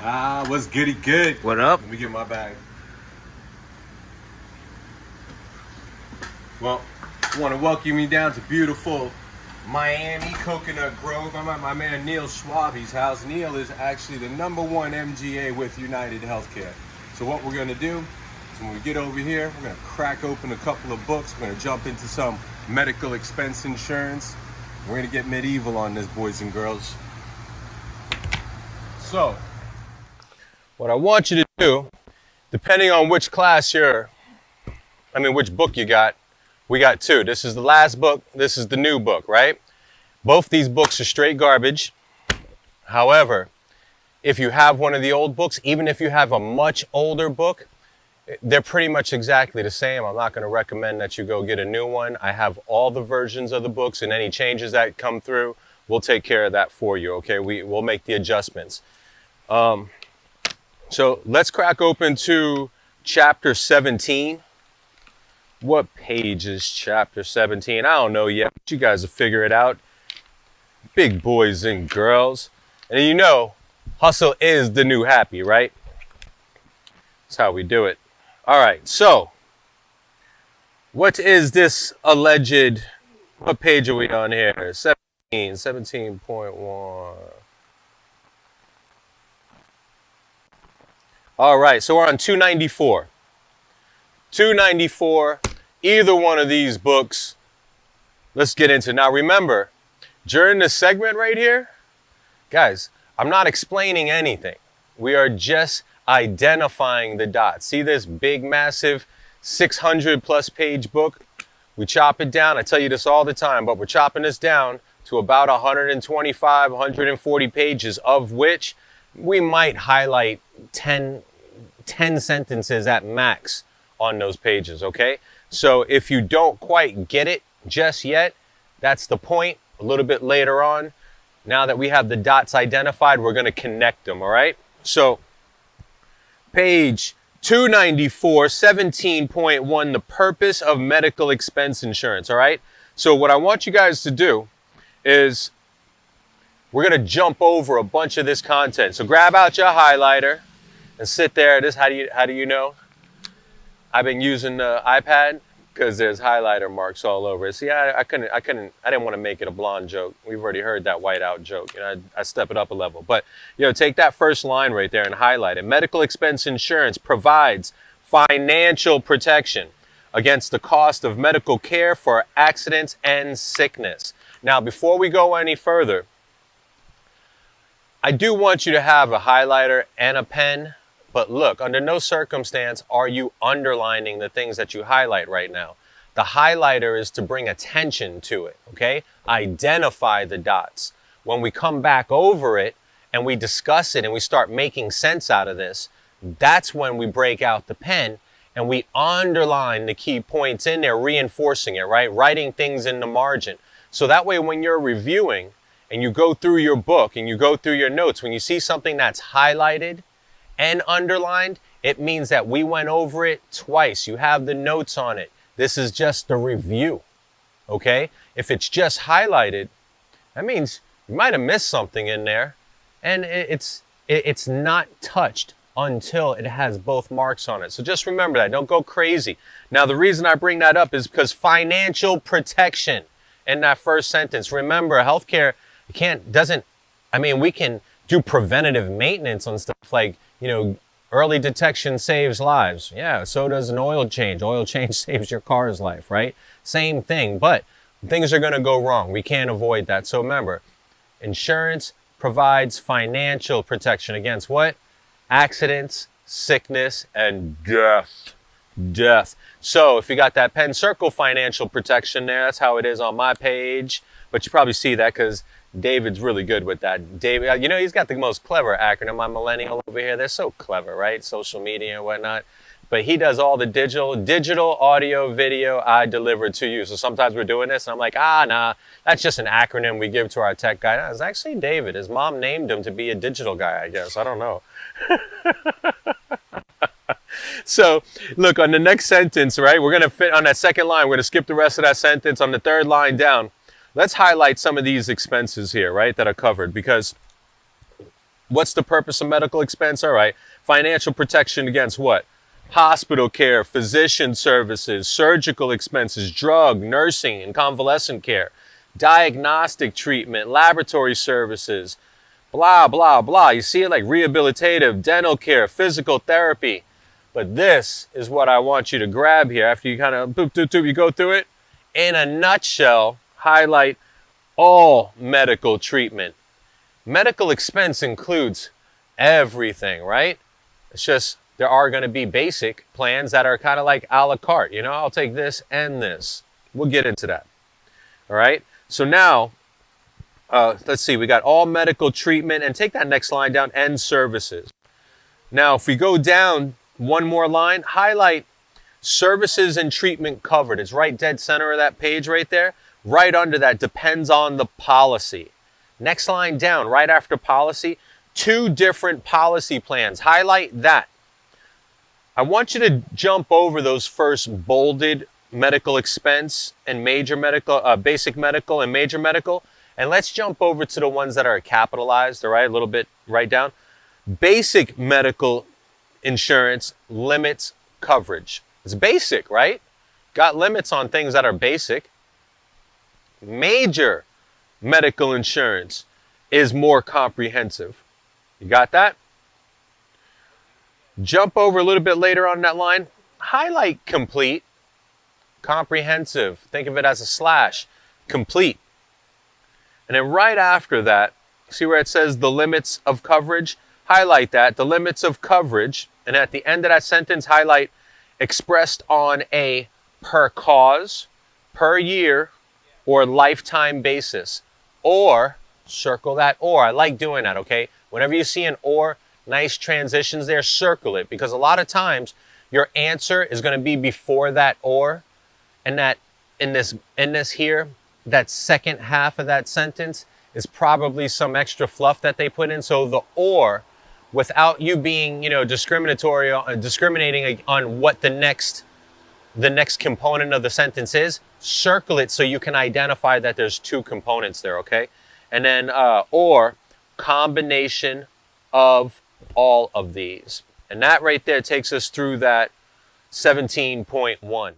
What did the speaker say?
What's goody good? What up? Let me get my bag. Well, I want to welcome you down to beautiful Miami, Coconut Grove. I'm at my man Neil Schwabe's house. Neil is actually the #1 MGA with United Healthcare. So what we're going to do is when we get over here, we're going to crack open a couple of books. We're going to jump into some medical expense insurance. We're going to get medieval on this, boys and girls. So, what I want you to do, depending on which class which book you got, we got two. This is the last book, this is the new book, right? Both these books are straight garbage. However, if you have one of the old books, even if you have a much older book, they're pretty much exactly the same. I'm not going to recommend that you go get a new one. I have all the versions of the books, and any changes that come through, we'll take care of that for you, okay? We'll make the adjustments. So let's crack open to chapter 17. What page is chapter 17? I don't know yet, but you guys will figure it out. Big boys and girls. And you know, hustle is the new happy, right? That's how we do it. All right, so what is this alleged, what page are we on here? 17.1. All right, so we're on 294. 294, either one of these books, let's get into. Now remember, during this segment right here, guys, I'm not explaining anything. We are just identifying the dots. See this big, massive 600 plus page book? We chop it down. I tell you this all the time, but we're chopping this down to about 125, 140 pages, of which we might highlight 10 sentences at max on those pages, okay? So if you don't quite get it just yet, that's the point. A little bit later on, now that we have the dots identified, we're going to connect them, all right? So page 294, 17.1, the purpose of medical expense insurance, all right? So what I want you guys to do is we're going to jump over a bunch of this content. So grab out your highlighter and sit there. How do you know? I've been using the iPad because there's highlighter marks all over it. See, I didn't want to make it a blonde joke. We've already heard that whiteout joke. You know, I step it up a level. But, take that first line right there and highlight it. Medical expense insurance provides financial protection against the cost of medical care for accidents and sickness. Now, before we go any further, I do want you to have a highlighter and a pen, but look, under no circumstance are you underlining the things that you highlight right now. The highlighter is to bring attention to it, okay? Identify the dots. When we come back over it and we discuss it and we start making sense out of this, that's when we break out the pen and we underline the key points in there, reinforcing it, right? Writing things in the margin. So that way when you're reviewing, and you go through your book and you go through your notes, when you see something that's highlighted and underlined, it means that we went over it twice. You have the notes on it. This is just a review, okay? If it's just highlighted, that means you might have missed something in there, and it's not touched until it has both marks on it. So just remember that. Don't go crazy. Now, the reason I bring that up is because financial protection in that first sentence. Remember, healthcare, we can do preventative maintenance on stuff like, early detection saves lives. Yeah, so does an oil change. Oil change saves your car's life, right? Same thing, but things are going to go wrong. We can't avoid that. So remember, insurance provides financial protection against what? Accidents, sickness, and death. Death. So if you got that pen, circle financial protection there. That's how it is on my page. But you probably see that because David's really good with that. David, he's got the most clever acronym. My millennial over here, they're so clever, right? Social media and whatnot. But he does all the digital audio, video I deliver to you. So sometimes we're doing this and I'm like, nah, that's just an acronym we give to our tech guy. No, it's actually David. His mom named him to be a digital guy, I guess. I don't know. So look, on the next sentence, right, we're going to fit on that second line. We're going to skip the rest of that sentence. On the third line down, let's highlight some of these expenses here, right, that are covered, because What's the purpose of medical expense? All right. Financial protection against what? Hospital care, physician services, surgical expenses, drug, nursing, and convalescent care, diagnostic treatment, laboratory services, blah, blah, blah. You see it, like rehabilitative, dental care, physical therapy. But this is what I want you to grab here after you kind of boop, doop, doop, you go through it. In a nutshell, highlight all medical treatment. Medical expense includes everything, right? It's just there are going to be basic plans that are kind of like a la carte. You know, I'll take this and this. We'll get into that. All right. So now, let's see. We got all medical treatment, and take that next line down, and services. Now, if we go down one more line, highlight services and treatment covered. It's right dead center of that page right there. Right under that, depends on the policy. Next line down, right after policy, 2 different policy plans. Highlight that. I want you to jump over those first bolded medical expense and major medical, basic medical and major medical. And let's jump over to the ones that are capitalized, all right? A little bit right down. Basic medical insurance limits coverage. It's basic, right? Got limits on things that are basic. Major medical insurance is more comprehensive. You got that? Jump over a little bit later on that line. Highlight complete. Comprehensive. Think of it as a slash. Complete. And then right after that, see where it says the limits of coverage? Highlight that. The limits of coverage. And at the end of that sentence, highlight expressed on a per cause, per year, or lifetime basis. Or, circle that or. I like doing that, okay? Whenever you see an or, nice transitions there, circle it. Because a lot of times, your answer is going to be before that or. And that in this here, that second half of that sentence is probably some extra fluff that they put in. So the or, without you being, discriminating on what the next component of the sentence is, circle it so you can identify that there's 2 components there, okay? And then, or combination of all of these. And that right there takes us through that 17.1.